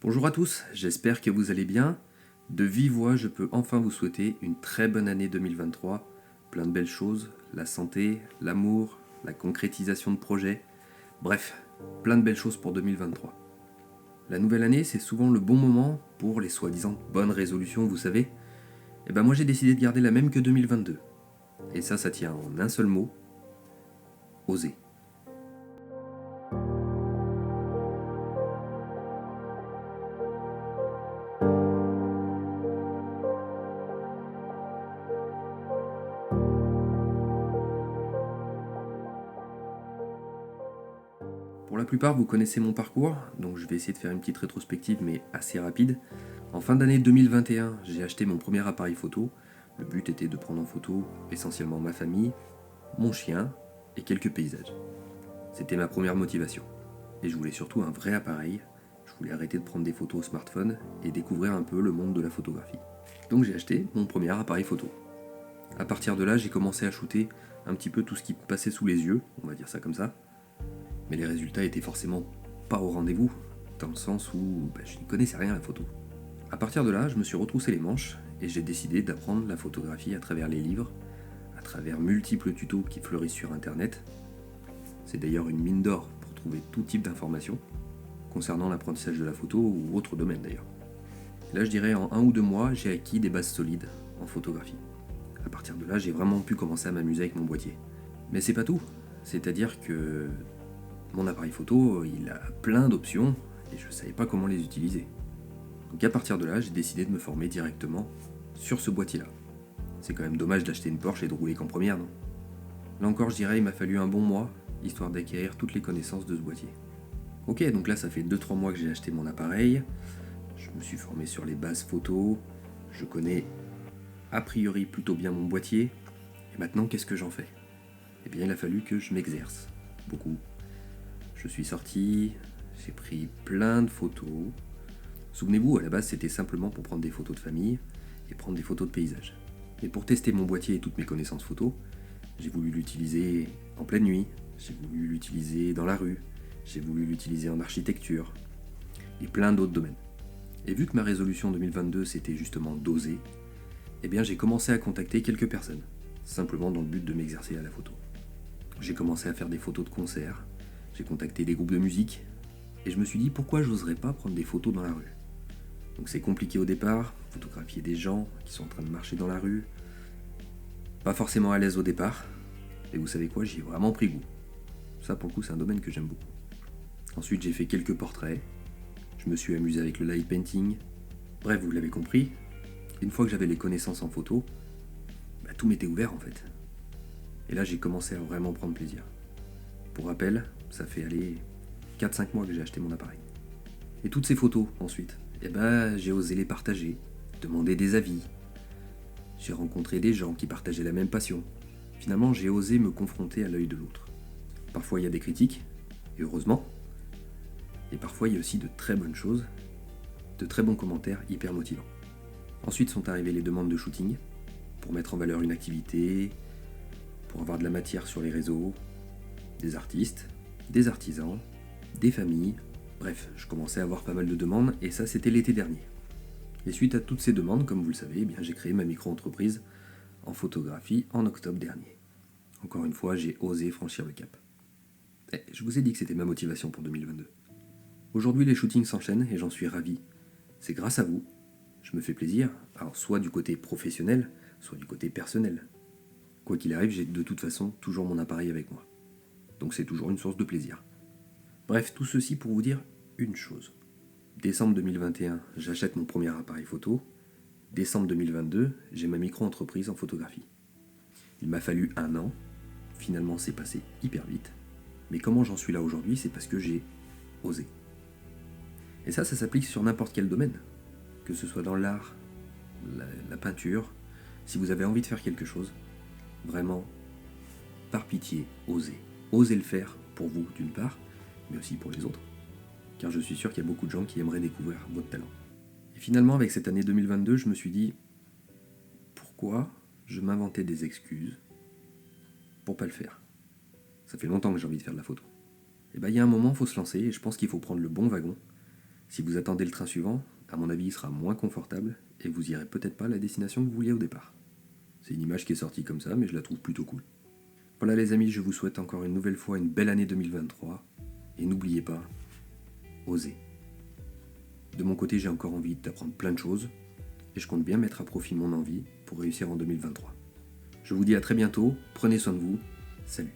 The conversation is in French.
Bonjour à tous, j'espère que vous allez bien. De vive voix, je peux enfin vous souhaiter une très bonne année 2023. Plein de belles choses, la santé, l'amour, la concrétisation de projets. Bref, plein de belles choses pour 2023. La nouvelle année, c'est souvent le bon moment pour les soi-disant bonnes résolutions, vous savez. Et ben moi j'ai décidé de garder la même que 2022. Et ça tient en un seul mot, oser. Pour la plupart, vous connaissez mon parcours, donc je vais essayer de faire une petite rétrospective, mais assez rapide. En fin d'année 2021, j'ai acheté mon premier appareil photo. Le but était de prendre en photo essentiellement ma famille, mon chien et quelques paysages. C'était ma première motivation. Et je voulais surtout un vrai appareil. Je voulais arrêter de prendre des photos au smartphone et découvrir un peu le monde de la photographie. Donc j'ai acheté mon premier appareil photo. À partir de là, j'ai commencé à shooter un petit peu tout ce qui passait sous les yeux, on va dire ça comme ça. Mais les résultats étaient forcément pas au rendez-vous, dans le sens où je n'y connaissais rien à la photo. À partir de là, je me suis retroussé les manches et j'ai décidé d'apprendre la photographie à travers les livres, à travers multiples tutos qui fleurissent sur internet. C'est d'ailleurs une mine d'or pour trouver tout type d'informations, concernant l'apprentissage de la photo ou autre domaine d'ailleurs. Là, je dirais en 1 ou 2 mois, j'ai acquis des bases solides en photographie. À partir de là, j'ai vraiment pu commencer à m'amuser avec mon boîtier. Mais c'est pas tout, c'est-à-dire que mon appareil photo, il a plein d'options et je ne savais pas comment les utiliser. Donc à partir de là, j'ai décidé de me former directement sur ce boîtier-là. C'est quand même dommage d'acheter une Porsche et de rouler qu'en première, non? Là encore, je dirais, il m'a fallu un bon mois, histoire d'acquérir toutes les connaissances de ce boîtier. Ok, donc là, ça fait 2-3 mois que j'ai acheté mon appareil, je me suis formé sur les bases photo, je connais a priori plutôt bien mon boîtier, et maintenant, qu'est-ce que j'en fais? Eh bien, il a fallu que je m'exerce, beaucoup. Je suis sorti, j'ai pris plein de photos. Souvenez-vous, à la base, c'était simplement pour prendre des photos de famille et prendre des photos de paysages. Et pour tester mon boîtier et toutes mes connaissances photos, j'ai voulu l'utiliser en pleine nuit, j'ai voulu l'utiliser dans la rue, j'ai voulu l'utiliser en architecture et plein d'autres domaines. Et vu que ma résolution 2022 c'était justement d'oser, eh bien j'ai commencé à contacter quelques personnes, simplement dans le but de m'exercer à la photo. J'ai commencé à faire des photos de concerts, j'ai contacté des groupes de musique, et je me suis dit pourquoi j'oserais pas prendre des photos dans la rue. Donc c'est compliqué au départ, photographier des gens qui sont en train de marcher dans la rue, pas forcément à l'aise au départ, et vous savez quoi, j'y ai vraiment pris goût. Ça pour le coup c'est un domaine que j'aime beaucoup. Ensuite j'ai fait quelques portraits, je me suis amusé avec le light painting, bref vous l'avez compris, une fois que j'avais les connaissances en photo, tout m'était ouvert en fait. Et là j'ai commencé à vraiment prendre plaisir. Pour rappel, ça fait aller 4-5 mois que j'ai acheté mon appareil. Et toutes ces photos ensuite, j'ai osé les partager, demander des avis. J'ai rencontré des gens qui partageaient la même passion. Finalement, j'ai osé me confronter à l'œil de l'autre. Parfois, il y a des critiques, et heureusement. Et parfois, il y a aussi de très bonnes choses, de très bons commentaires hyper motivants. Ensuite sont arrivées les demandes de shooting, pour mettre en valeur une activité, pour avoir de la matière sur les réseaux, des artistes, des artisans, des familles. Bref, je commençais à avoir pas mal de demandes, et ça c'était l'été dernier. Et suite à toutes ces demandes, comme vous le savez, j'ai créé ma micro-entreprise en photographie en octobre dernier. Encore une fois, j'ai osé franchir le cap. Je vous ai dit que c'était ma motivation pour 2022. Aujourd'hui, les shootings s'enchaînent et j'en suis ravi. C'est grâce à vous. Je me fais plaisir, alors soit du côté professionnel, soit du côté personnel. Quoi qu'il arrive, j'ai de toute façon toujours mon appareil avec moi. Donc c'est toujours une source de plaisir. Bref, tout ceci pour vous dire une chose. Décembre 2021, j'achète mon premier appareil photo. Décembre 2022, j'ai ma micro-entreprise en photographie. Il m'a fallu 1 an. Finalement, c'est passé hyper vite. Mais comment j'en suis là aujourd'hui, c'est parce que j'ai osé. Et ça s'applique sur n'importe quel domaine. Que ce soit dans l'art, la peinture. Si vous avez envie de faire quelque chose, vraiment, par pitié, osez. Osez le faire pour vous d'une part, mais aussi pour les autres. Car je suis sûr qu'il y a beaucoup de gens qui aimeraient découvrir votre talent. Et finalement, avec cette année 2022, je me suis dit, pourquoi je m'inventais des excuses pour pas le faire? Ça fait longtemps que j'ai envie de faire de la photo. Et il y a un moment, il faut se lancer, et je pense qu'il faut prendre le bon wagon, Si vous attendez le train suivant, à mon avis il sera moins confortable et vous irez peut-être pas à la destination que vous vouliez au départ. C'est une image qui est sortie comme ça, mais je la trouve plutôt cool. Voilà les amis, je vous souhaite encore une nouvelle fois une belle année 2023. Et n'oubliez pas, osez. De mon côté, j'ai encore envie d'apprendre plein de choses et je compte bien mettre à profit mon envie pour réussir en 2023. Je vous dis à très bientôt, prenez soin de vous, salut.